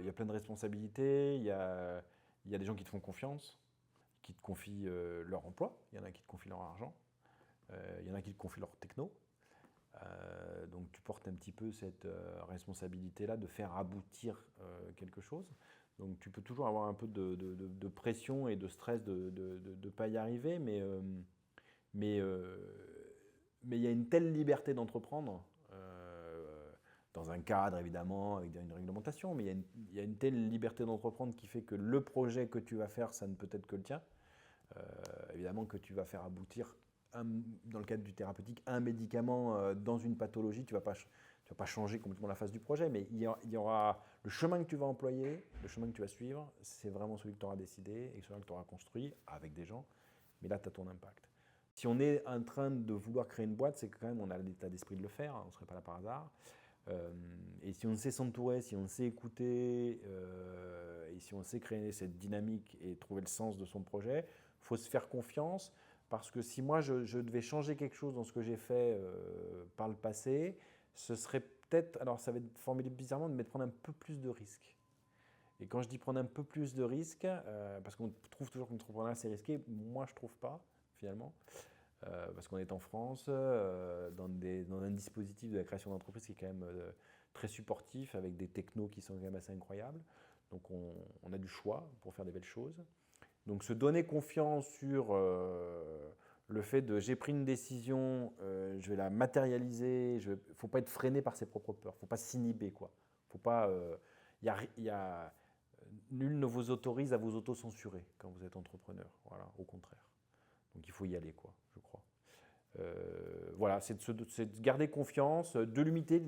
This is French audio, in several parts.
y a plein de responsabilités, il y a des gens qui te font confiance, qui te confient leur emploi, il y en a qui te confient leur argent, il y en a qui te confient leur techno. Donc tu portes un petit peu cette responsabilité-là de faire aboutir quelque chose. Donc tu peux toujours avoir un peu de pression et de stress de ne pas y arriver, mais, mais il y a une telle liberté d'entreprendre, dans un cadre évidemment, avec une réglementation, mais il y a une telle liberté d'entreprendre qui fait que le projet que tu vas faire, ça ne peut être que le tien. Évidemment que tu vas faire aboutir, dans le cadre du thérapeutique, un médicament dans une pathologie, tu ne vas pas changer complètement la phase du projet, mais il y aura le chemin que tu vas employer, le chemin que tu vas suivre, c'est vraiment celui que tu auras décidé et celui que tu auras construit avec des gens, mais là tu as ton impact. Si on est en train de vouloir créer une boîte, c'est que quand même on a l'état d'esprit de le faire, on ne serait pas là par hasard. Et si on sait s'entourer, si on sait écouter, et si on sait créer cette dynamique et trouver le sens de son projet, il faut se faire confiance, parce que si moi je devais changer quelque chose dans ce que j'ai fait par le passé, ce serait peut-être, alors ça va être formulé bizarrement, mais de prendre un peu plus de risques. Et quand je dis prendre un peu plus de risques, parce qu'on trouve toujours que l'entrepreneuriat c'est risqué, moi je ne trouve pas finalement. Parce qu'on est en France, dans un dispositif de la création d'entreprise qui est quand même très supportif, avec des technos qui sont quand même assez incroyables. Donc on a du choix pour faire des belles choses. Donc se donner confiance sur le fait de j'ai pris une décision, je vais la matérialiser, il ne faut pas être freiné par ses propres peurs, il ne faut pas s'inhiber, quoi. Faut pas, nul ne vous autorise à vous auto-censurer quand vous êtes entrepreneur, voilà, au contraire. Donc il faut y aller, quoi, je crois. Voilà, c'est de garder confiance, de l'humilité,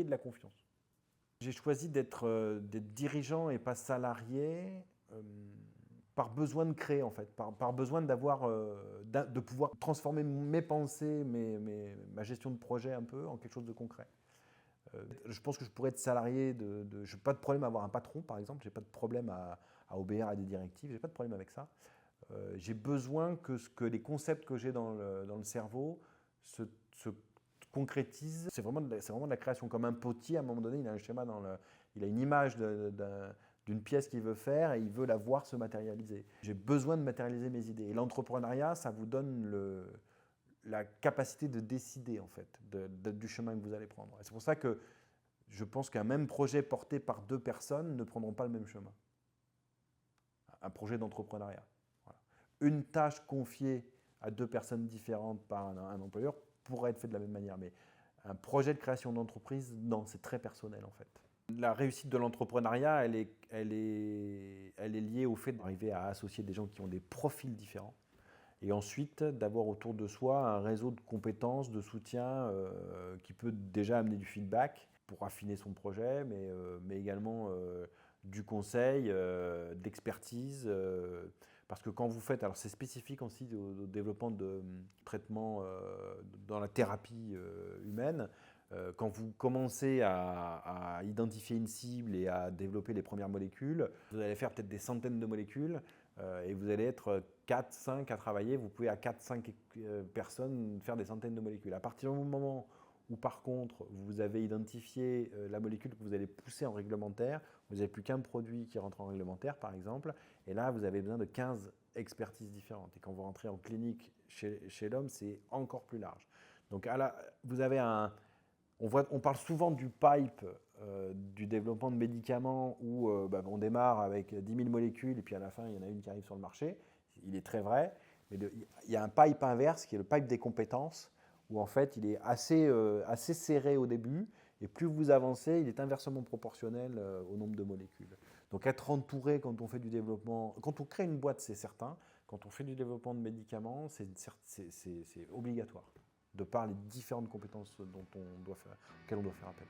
de la confiance. J'ai choisi d'être dirigeant et pas salarié par besoin de créer, en fait, par besoin de pouvoir transformer mes pensées, ma gestion de projet un peu en quelque chose de concret. Je pense que je pourrais être salarié, je n'ai pas de problème à avoir un patron, par exemple, je n'ai pas de problème à obéir à des directives, je n'ai pas de problème avec ça. J'ai besoin que les concepts que j'ai dans le cerveau se concrétisent. C'est vraiment de la création. Comme un potier, à un moment donné, il a un schéma, il a une image d'une pièce qu'il veut faire et il veut la voir se matérialiser. J'ai besoin de matérialiser mes idées. Et l'entrepreneuriat, ça vous donne la capacité de décider, en fait, du chemin que vous allez prendre. Et c'est pour ça que je pense qu'un même projet porté par deux personnes ne prendront pas le même chemin. Un projet d'entrepreneuriat. Voilà. Une tâche confiée à deux personnes différentes par un employeur pourrait être faite de la même manière, mais un projet de création d'entreprise, non, c'est très personnel en fait. La réussite de l'entrepreneuriat, elle est liée au fait d'arriver à associer des gens qui ont des profils différents et ensuite d'avoir autour de soi un réseau de compétences, de soutien qui peut déjà amener du feedback pour affiner son projet, mais également du conseil, d'expertise. Parce que quand vous faites, alors c'est spécifique aussi au développement de traitements dans la thérapie humaine, quand vous commencez à identifier une cible et à développer les premières molécules, vous allez faire peut-être des centaines de molécules et vous allez être 4, 5 à travailler. Vous pouvez à 4, 5 personnes faire des centaines de molécules. À partir du moment où par contre vous avez identifié la molécule que vous allez pousser en réglementaire, vous n'avez plus qu'un produit qui rentre en réglementaire par exemple, et là vous avez besoin de 15 expertises différentes. Et quand vous rentrez en clinique chez l'homme, c'est encore plus large. Donc vous avez on parle souvent du pipe du développement de médicaments où on démarre avec 10 000 molécules et puis à la fin, il y en a une qui arrive sur le marché. Il est très vrai, mais il y a un pipe inverse qui est le pipe des compétences où en fait, il est assez serré au début et plus vous avancez, il est inversement proportionnel au nombre de molécules. Donc être entouré quand on fait du développement, quand on crée une boîte, c'est certain. Quand on fait du développement de médicaments, c'est obligatoire de par les différentes compétences auxquelles on doit faire appel.